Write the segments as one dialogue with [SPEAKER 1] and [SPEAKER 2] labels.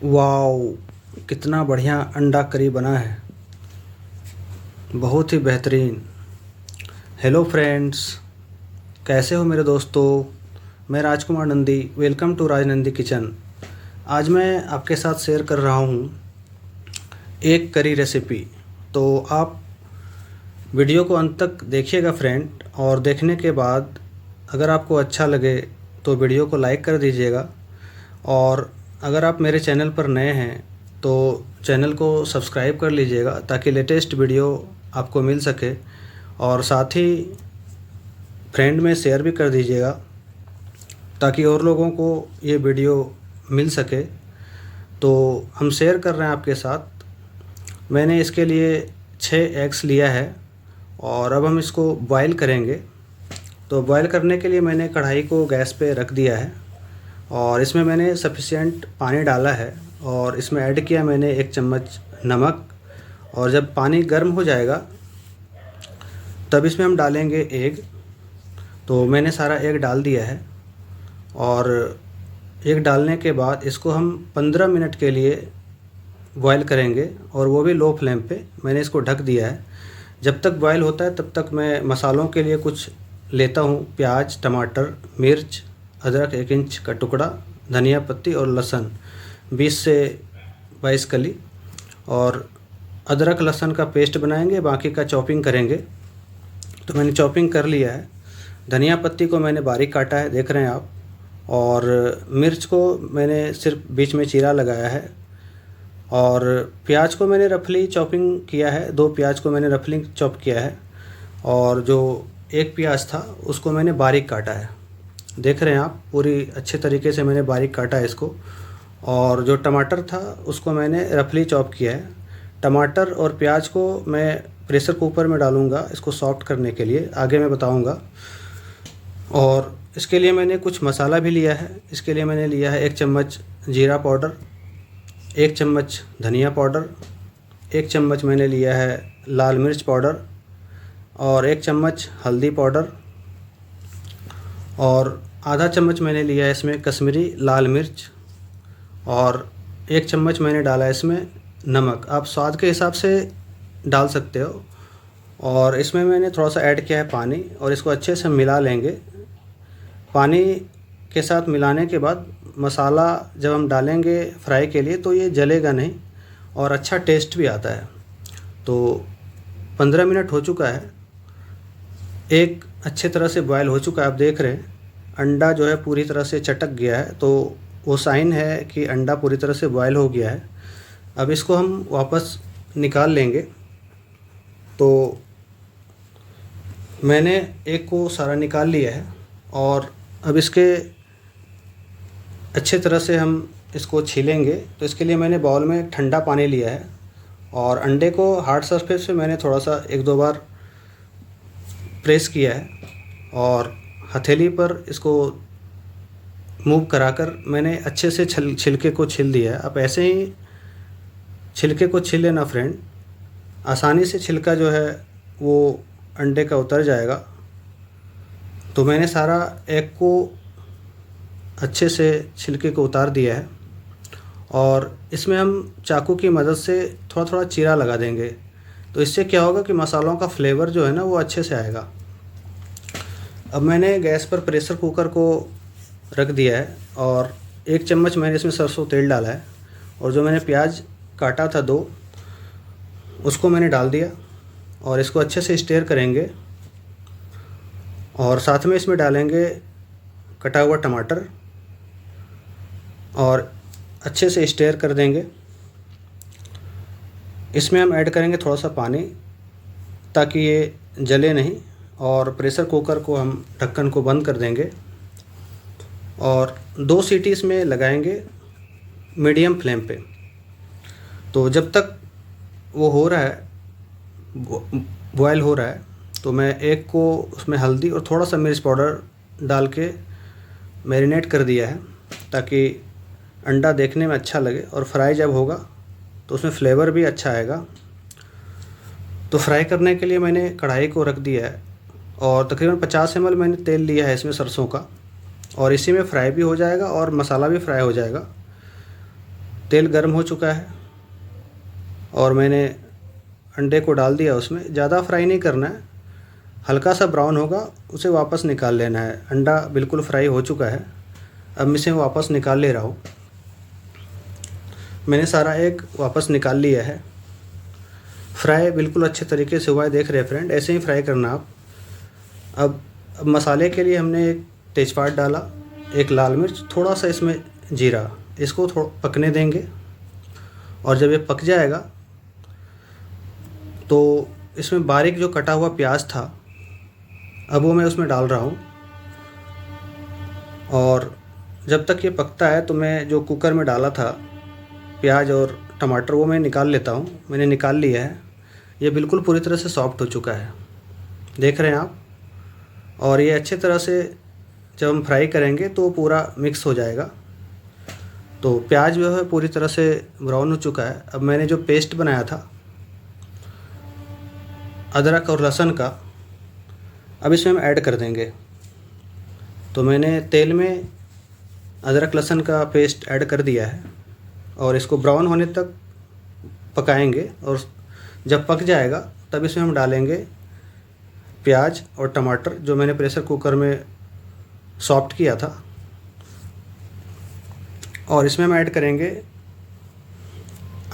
[SPEAKER 1] Wow! कितना बढ़िया अंडा करी बना है। बहुत ही बेहतरीन। हेलो फ्रेंड्स, कैसे हो मेरे दोस्तों? मैं Rajkumar Nandi, welcome to Raj Nandi kitchen. आज मैं आपके साथ शेयर कर रहा हूँ एक करी रेसिपी। तो आप वीडियो को अंत तक देखिएगा फ्रेंड, और देखने के बाद अगर आपको अच्छा लगे तो वीडियो को लाइक कर दीजिएगा। और अगर आप मेरे चैनल पर नए हैं तो चैनल को सब्सक्राइब कर लीजिएगा ताकि लेटेस्ट वीडियो आपको मिल सके। और साथ ही फ्रेंड में शेयर भी कर दीजिएगा ताकि और लोगों को ये वीडियो मिल सके। तो हम शेयर कर रहे हैं आपके साथ। मैंने इसके लिए 6 एग्स लिया है और अब हम इसको बॉयल करेंगे। तो बॉयल करने के लिए मैंने कढ़ाई को गैस पे रख दिया है और इसमें मैंने सफिशिएंट पानी डाला है और इसमें ऐड किया मैंने 1 चम्मच नमक। और जब पानी गर्म हो जाएगा तब इसमें हम डालेंगे एग। तो मैंने सारा एग डाल दिया है और एग डालने के बाद इसको हम 15 मिनट के लिए बॉयल करेंगे और वो भी लो फ्लेम पे। मैंने इसको ढक दिया है। जब तक बॉयल होता है तब तक मैं मसालों के लिए कुछ लेता हूँ। प्याज, टमाटर, मिर्च, अदरक 1 इंच का टुकड़ा, धनिया पत्ती और लहसुन 20 से 22 कली। और अदरक लहसुन का पेस्ट बनाएंगे, बाकी का चॉपिंग करेंगे। तो मैंने चॉपिंग कर लिया है। धनिया पत्ती को मैंने बारीक काटा है, देख रहे हैं आप। और मिर्च को मैंने सिर्फ बीच में चीरा लगाया है। और प्याज को मैंने रफली चॉपिंग किया है, 2 प्याज को मैंने रफली चॉप किया है। और जो 1 प्याज था उसको मैंने बारीक काटा है, देख रहे हैं आप। पूरी अच्छे तरीके से मैंने बारीक काटा है इसको। और जो टमाटर था उसको मैंने रफली चॉप किया है। टमाटर और प्याज को मैं प्रेशर कुकर में डालूँगा इसको सॉफ्ट करने के लिए, आगे मैं बताऊँगा। और इसके लिए मैंने कुछ मसाला भी लिया है। इसके लिए मैंने लिया है 1 चम्मच जीरा पाउडर, 1 चम्मच धनिया पाउडर, 1 चम्मच मैंने लिया है लाल मिर्च पाउडर और 1 चम्मच हल्दी पाउडर। और आधा चम्मच मैंने लिया है इसमें कश्मीरी लाल मिर्च। और 1 चम्मच मैंने डाला है इसमें नमक। आप स्वाद के हिसाब से डाल सकते हो। और इसमें मैंने थोड़ा सा ऐड किया है पानी और इसको अच्छे से मिला लेंगे। पानी के साथ मिलाने के बाद मसाला जब हम डालेंगे फ्राई के लिए तो ये जलेगा नहीं और अच्छा टेस्ट भी आता है। तो 15 मिनट हो चुका है, एक अच्छे तरह से बॉयल हो चुका है। आप देख रहे हैं अंडा जो है पूरी तरह से चटक गया है, तो वो साइन है कि अंडा पूरी तरह से बॉयल हो गया है। अब इसको हम वापस निकाल लेंगे। तो मैंने एक को सारा निकाल लिया है और अब इसके अच्छे तरह से हम इसको छीलेंगे। तो इसके लिए मैंने बाउल में ठंडा पानी लिया है और अंडे को हार्ड सरफेस पे मैंने थोड़ा सा 1-2 बार प्रेस किया है और हथेली पर इसको मूव कराकर मैंने अच्छे से छिलके को छील दिया है। आप ऐसे ही छिलके को छील लेना फ्रेंड, आसानी से छिलका जो है वो अंडे का उतर जाएगा। तो मैंने सारा एग को अच्छे से छिलके को उतार दिया है और इसमें हम चाकू की मदद से थोड़ा थोड़ा चीरा लगा देंगे। तो इससे क्या होगा कि मसालों का फ्लेवर जो है ना वो अच्छे से आएगा। अब मैंने गैस पर प्रेशर कुकर को रख दिया है और 1 चम्मच मैंने इसमें सरसों तेल डाला है। और जो मैंने प्याज काटा था 2, उसको मैंने डाल दिया और इसको अच्छे से स्टीयर करेंगे। और साथ में इसमें डालेंगे कटा हुआ टमाटर और अच्छे से स्टीयर कर देंगे। इसमें हम ऐड करेंगे थोड़ा सा पानी ताकि ये जले नहीं। और प्रेशर कुकर को हम ढक्कन को बंद कर देंगे और 2 सीटी इसमें लगाएंगे मीडियम फ्लेम पे। तो जब तक वो हो रहा है, बॉयल हो रहा है, तो मैं एग को उसमें हल्दी और थोड़ा सा मिर्च पाउडर डाल के मैरिनेट कर दिया है ताकि अंडा देखने में अच्छा लगे और फ्राई जब होगा तो उसमें फ्लेवर भी अच्छा आएगा। तो फ्राई करने के लिए मैंने कढ़ाई को रख दिया है और तकरीबन 50 ml मैंने तेल लिया है इसमें सरसों का। और इसी में फ्राई भी हो जाएगा और मसाला भी फ्राई हो जाएगा। तेल गर्म हो चुका है और मैंने अंडे को डाल दिया उसमें। ज़्यादा फ्राई नहीं करना है, हल्का सा ब्राउन होगा उसे वापस निकाल लेना है। अंडा बिल्कुल फ्राई हो चुका है, अब मैं इसे वापस निकाल ले रहा हूँ। मैंने सारा एग वापस निकाल लिया है। फ्राई बिल्कुल अच्छे तरीके से हुआ है, देख रहे हैं फ्रेंड, ऐसे ही फ्राई करना आप। अब मसाले के लिए हमने एक तेज़पात डाला, एक लाल मिर्च, थोड़ा सा इसमें जीरा, इसको थोड़ा पकने देंगे। और जब ये पक जाएगा तो इसमें बारीक जो कटा हुआ प्याज था, अब वो मैं उसमें डाल रहा हूँ। और जब तक ये पकता है तो मैं जो कुकर में डाला था प्याज और टमाटर, वो मैं निकाल लेता हूँ। मैंने निकाल लिया है, ये बिल्कुल पूरी तरह से सॉफ्ट हो चुका है, देख रहे हैं आप। और ये अच्छे तरह से जब हम फ्राई करेंगे तो पूरा मिक्स हो जाएगा। तो प्याज जो है पूरी तरह से ब्राउन हो चुका है। अब मैंने जो पेस्ट बनाया था अदरक और लहसुन का, अब इसमें हम ऐड कर देंगे। तो मैंने तेल में अदरक लहसुन का पेस्ट ऐड कर दिया है और इसको ब्राउन होने तक पकाएंगे। और जब पक जाएगा तब इसमें हम डालेंगे प्याज और टमाटर, जो मैंने प्रेशर कुकर में सॉफ्ट किया था। और इसमें हम ऐड करेंगे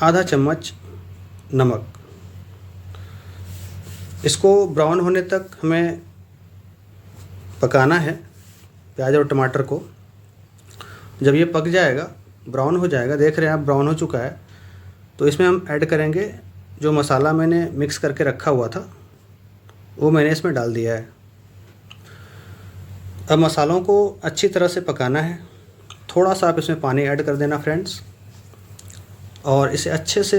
[SPEAKER 1] आधा चम्मच नमक। इसको ब्राउन होने तक हमें पकाना है, प्याज और टमाटर को। जब ये पक जाएगा, ब्राउन हो जाएगा, देख रहे हैं आप ब्राउन हो चुका है, तो इसमें हम ऐड करेंगे जो मसाला मैंने मिक्स करके रखा हुआ था, वो मैंने इसमें डाल दिया है। अब मसालों को अच्छी तरह से पकाना है। थोड़ा सा आप इसमें पानी ऐड कर देना फ्रेंड्स, और इसे अच्छे से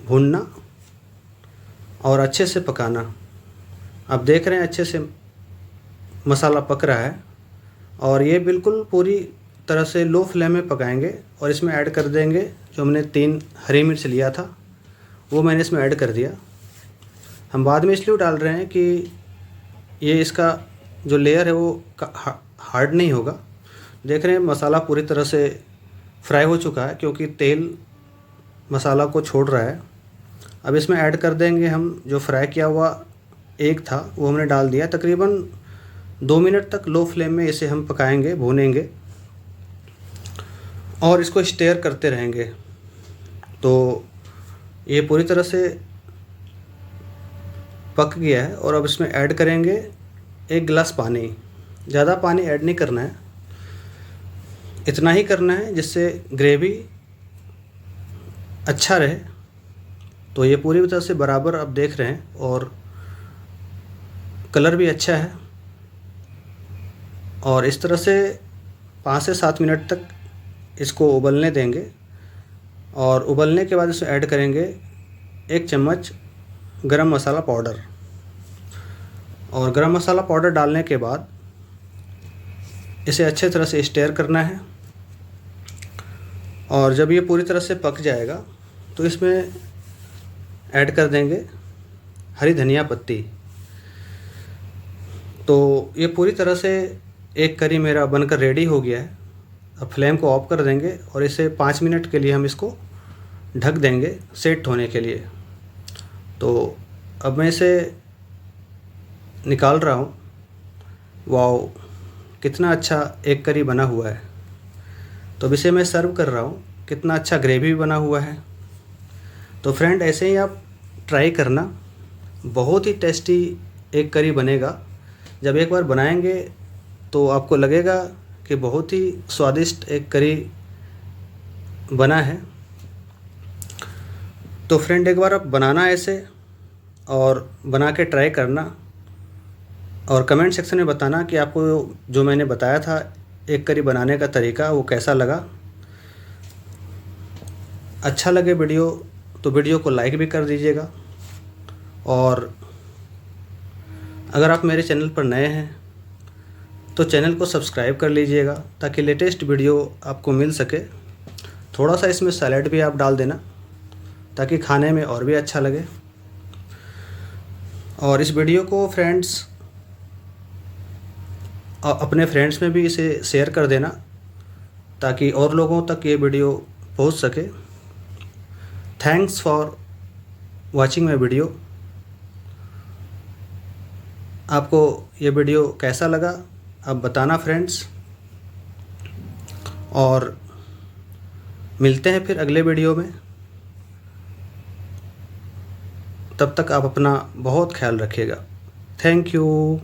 [SPEAKER 1] भूनना और अच्छे से पकाना। आप देख रहे हैं अच्छे से मसाला पक रहा है और ये बिल्कुल पूरी तरह से लो फ्लेम में पकाएंगे। और इसमें ऐड कर देंगे जो हमने 3 हरी मिर्च लिया था, वो मैंने इसमें ऐड कर दिया। हम बाद में इसलिए डाल रहे हैं कि ये इसका जो लेयर है वो हार्ड नहीं होगा। देख रहे हैं मसाला पूरी तरह से फ्राई हो चुका है क्योंकि तेल मसाला को छोड़ रहा है। अब इसमें ऐड कर देंगे हम जो फ्राई किया हुआ एग था, वो हमने डाल दिया। तकरीबन 2 मिनट तक लो फ्लेम में इसे हम पकाएंगे, भूनेंगे और इसको स्टेयर करते रहेंगे। तो ये पूरी तरह से पक गया है और अब इसमें ऐड करेंगे 1 गिलास पानी। ज़्यादा पानी ऐड नहीं करना है, इतना ही करना है जिससे ग्रेवी अच्छा रहे। तो ये पूरी तरह से बराबर आप देख रहे हैं और कलर भी अच्छा है। और इस तरह से 5 से 7 मिनट तक इसको उबलने देंगे। और उबलने के बाद इसमें ऐड करेंगे 1 चम्मच गरम मसाला पाउडर। और गरम मसाला पाउडर डालने के बाद इसे अच्छे तरह से स्टेयर करना है। और जब ये पूरी तरह से पक जाएगा तो इसमें ऐड कर देंगे हरी धनिया पत्ती। तो ये पूरी तरह से एक करी मेरा बनकर रेडी हो गया है। अब फ्लेम को ऑफ कर देंगे और इसे 5 मिनट के लिए हम इसको ढक देंगे सेट होने के लिए। तो अब मैं इसे निकाल रहा हूँ। वाओ, कितना अच्छा एक करी बना हुआ है। तो अब इसे मैं सर्व कर रहा हूँ। कितना अच्छा ग्रेवी भी बना हुआ है। तो फ्रेंड, ऐसे ही आप ट्राई करना, बहुत ही टेस्टी एक करी बनेगा। जब एक बार बनाएंगे तो आपको लगेगा कि बहुत ही स्वादिष्ट एक करी बना है। तो फ्रेंड, एक बार आप बनाना ऐसे और बना के ट्राई करना और कमेंट सेक्शन में बताना कि आपको जो मैंने बताया था एक करी बनाने का तरीका वो कैसा लगा। अच्छा लगे वीडियो तो वीडियो को लाइक भी कर दीजिएगा। और अगर आप मेरे चैनल पर नए हैं तो चैनल को सब्सक्राइब कर लीजिएगा ताकि लेटेस्ट वीडियो आपको मिल सके। थोड़ा सा इसमें सैलेड भी आप डाल देना ताकि खाने में और भी अच्छा लगे। और इस वीडियो को फ्रेंड्स अपने फ्रेंड्स में भी इसे शेयर कर देना ताकि और लोगों तक ये वीडियो पहुंच सके। Thanks for watching my video. आपको ये वीडियो कैसा लगा आप बताना फ्रेंड्स, और मिलते हैं फिर अगले वीडियो में। तब तक आप अपना बहुत ख्याल रखिएगा। Thank you.